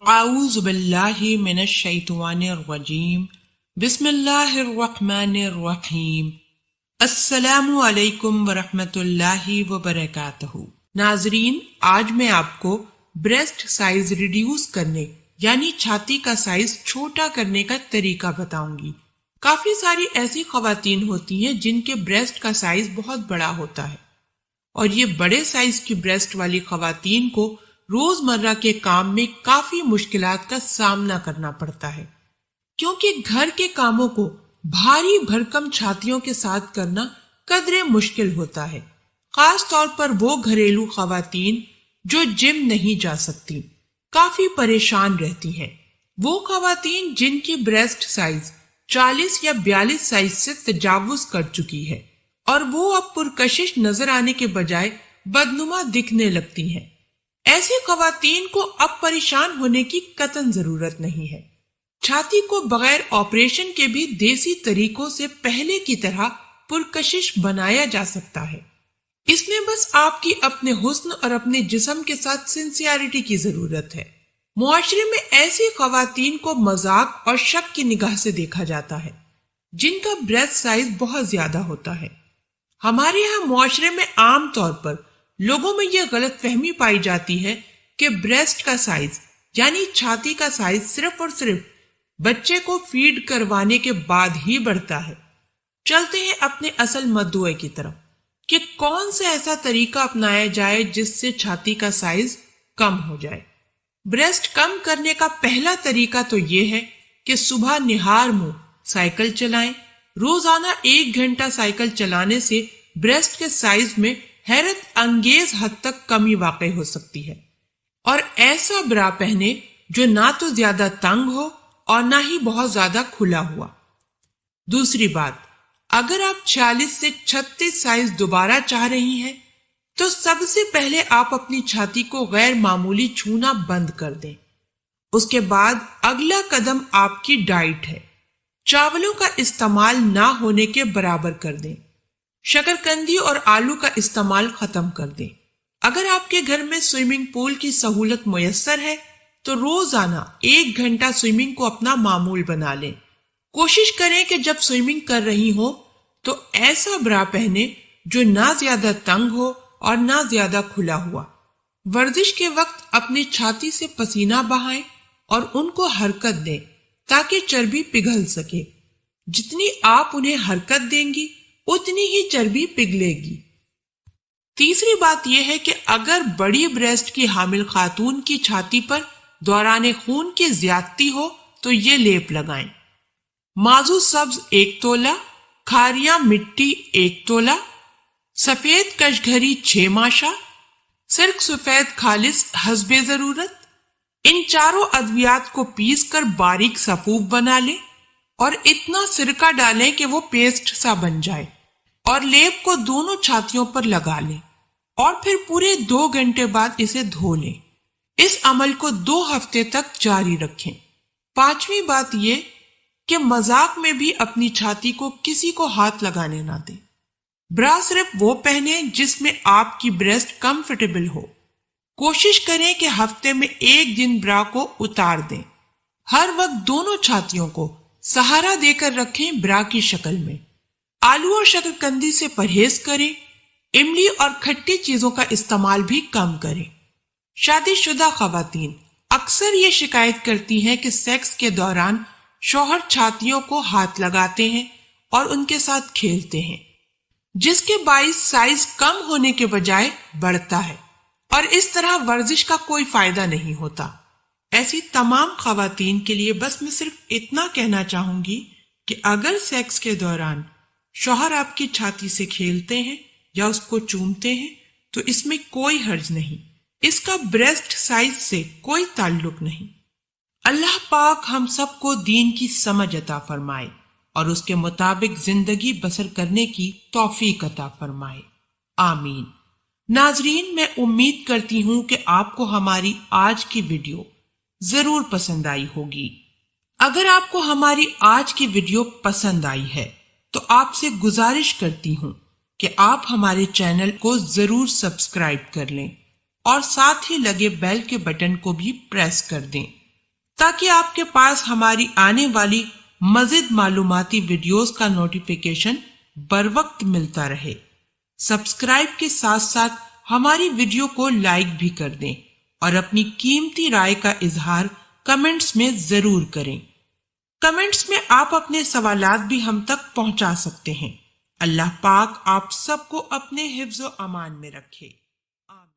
اعوذ باللہ من الشیطان الرجیم بسم اللہ الرحمن الرحیم السلام علیکم ورحمۃ اللہ وبرکاتہ۔ ناظرین، آج میں آپ کو بریسٹ سائز ریڈیوس کرنے یعنی چھاتی کا سائز چھوٹا کرنے کا طریقہ بتاؤں گی۔ کافی ساری ایسی خواتین ہوتی ہیں جن کے بریسٹ کا سائز بہت بڑا ہوتا ہے، اور یہ بڑے سائز کی بریسٹ والی خواتین کو روزمرہ کے کام میں کافی مشکلات کا سامنا کرنا پڑتا ہے، کیونکہ گھر کے کاموں کو بھاری بھرکم چھاتیوں کے ساتھ کرنا قدرے مشکل ہوتا ہے، خاص طور پر وہ گھریلو خواتین جو جم نہیں جا سکتی، کافی پریشان رہتی ہیں۔ وہ خواتین جن کی بریسٹ سائز 40 یا 42 سائز سے تجاوز کر چکی ہے اور وہ اب پرکشش نظر آنے کے بجائے بدنما دکھنے لگتی ہیں، ایسی خواتین کو اب پریشان ہونے کی قطعاً ضرورت نہیں ہے۔ چھاتی کو بغیر آپریشن کے بھی دیسی طریقوں سے پہلے کی طرح پرکشش بنایا جا سکتا ہے۔ اس میں بس آپ کی اپنے حسن اور اپنے جسم کے ساتھ سنسیئرٹی کی ضرورت ہے۔ معاشرے میں ایسی خواتین کو مذاق اور شک کی نگاہ سے دیکھا جاتا ہے جن کا بریسٹ سائز بہت زیادہ ہوتا ہے۔ ہمارے یہاں معاشرے میں عام طور پر لوگوں میں یہ غلط فہمی پائی جاتی ہے کہ بریسٹ کا سائز یعنی چھاتی کا سائز صرف اور صرف بچے کو فیڈ کروانے کے بعد ہی بڑھتا ہے۔ چلتے ہیں اپنے اصل مدعوے کی طرف کہ کون سا ایسا طریقہ اپنایا جائے جس سے چھاتی کا سائز کم ہو جائے۔ بریسٹ کم کرنے کا پہلا طریقہ تو یہ ہے کہ صبح نہار منہ سائیکل چلائیں۔ روزانہ 1 گھنٹہ سائیکل چلانے سے بریسٹ کے سائز میں حیرت انگیز حد تک کمی واقع ہو سکتی ہے، اور ایسا برا پہنے جو نہ تو زیادہ تنگ ہو اور نہ ہی بہت زیادہ کھلا ہوا۔ دوسری بات، اگر آپ 46 سے 36 سائز دوبارہ چاہ رہی ہیں تو سب سے پہلے آپ اپنی چھاتی کو غیر معمولی چھونا بند کر دیں۔ اس کے بعد اگلا قدم آپ کی ڈائٹ ہے۔ چاولوں کا استعمال نہ ہونے کے برابر کر دیں۔ شکرکندی اور آلو کا استعمال ختم کر دیں۔ اگر آپ کے گھر میں سوئمنگ پول کی سہولت میسر ہے تو روزانہ 1 گھنٹہ سوئمنگ کو اپنا معمول بنا لیں۔ کوشش کریں کہ جب سوئمنگ کر رہی ہوں تو ایسا برا پہنے جو نہ زیادہ تنگ ہو اور نہ زیادہ کھلا ہوا۔ ورزش کے وقت اپنی چھاتی سے پسینہ بہائیں اور ان کو حرکت دیں تاکہ چربی پگھل سکے۔ جتنی آپ انہیں حرکت دیں گی اتنی ہی چربی پگھلے گی۔ تیسری بات یہ ہے کہ اگر بڑی بریسٹ کی حامل خاتون کی چھاتی پر دوران خون کی زیادتی ہو تو یہ لیپ لگائیں۔ مازو سبز 1 تولہ، کھاریاں مٹی 1 تولہ، سفید کشگھری 6 ماشا، سرخ سفید خالص حسب ضرورت۔ ان چاروں ادویات کو پیس کر باریک سفوف بنا لیں اور اتنا سرکہ ڈالیں کہ وہ پیسٹ سا بن جائے، اور لیپ کو دونوں چھاتیوں پر لگا لیں اور پھر پورے 2 گھنٹے بعد اسے دھو لیں۔ اس عمل کو 2 ہفتے تک جاری رکھیں۔ 5ویں بات یہ کہ مذاق میں بھی اپنی چھاتی کو کسی کو ہاتھ لگانے نہ دیں۔ برا صرف وہ پہنیں جس میں آپ کی بریسٹ کمفرٹیبل ہو۔ کوشش کریں کہ ہفتے میں 1 دن برا کو اتار دیں۔ ہر وقت دونوں چھاتیوں کو سہارا دے کر رکھیں برا کی شکل میں۔ آلو اور شکرکندی سے پرہیز کریں۔ املی اور کھٹی چیزوں کا استعمال بھی کم کریں۔ شادی شدہ خواتین اکثر یہ شکایت کرتی ہیں کہ سیکس کے دوران شوہر چھاتیوں کو ہاتھ لگاتے ہیں اور ان کے ساتھ کھیلتے ہیں، جس کے باعث سائز کم ہونے کے بجائے بڑھتا ہے، اور اس طرح ورزش کا کوئی فائدہ نہیں ہوتا۔ ایسی تمام خواتین کے لیے بس میں صرف اتنا کہنا چاہوں گی کہ اگر سیکس کے دوران شوہر آپ کی چھاتی سے کھیلتے ہیں یا اس کو چومتے ہیں تو اس میں کوئی حرج نہیں، اس کا بریسٹ سائز سے کوئی تعلق نہیں۔ اللہ پاک ہم سب کو دین کی سمجھ عطا فرمائے اور اس کے مطابق زندگی بسر کرنے کی توفیق عطا فرمائے، آمین۔ ناظرین، میں امید کرتی ہوں کہ آپ کو ہماری آج کی ویڈیو ضرور پسند آئی ہوگی۔ اگر آپ کو ہماری آج کی ویڈیو پسند آئی ہے تو آپ سے گزارش کرتی ہوں کہ آپ ہمارے چینل کو ضرور سبسکرائب کر لیں اور ساتھ ہی لگے بیل کے بٹن کو بھی پریس کر دیں تاکہ آپ کے پاس ہماری آنے والی مزید معلوماتی ویڈیوز کا نوٹیفیکیشن بر وقت ملتا رہے۔ سبسکرائب کے ساتھ ساتھ ہماری ویڈیو کو لائک بھی کر دیں اور اپنی قیمتی رائے کا اظہار کمنٹس میں ضرور کریں۔ کمنٹس میں آپ اپنے سوالات بھی ہم تک پہنچا سکتے ہیں۔ اللہ پاک آپ سب کو اپنے حفظ و امان میں رکھے۔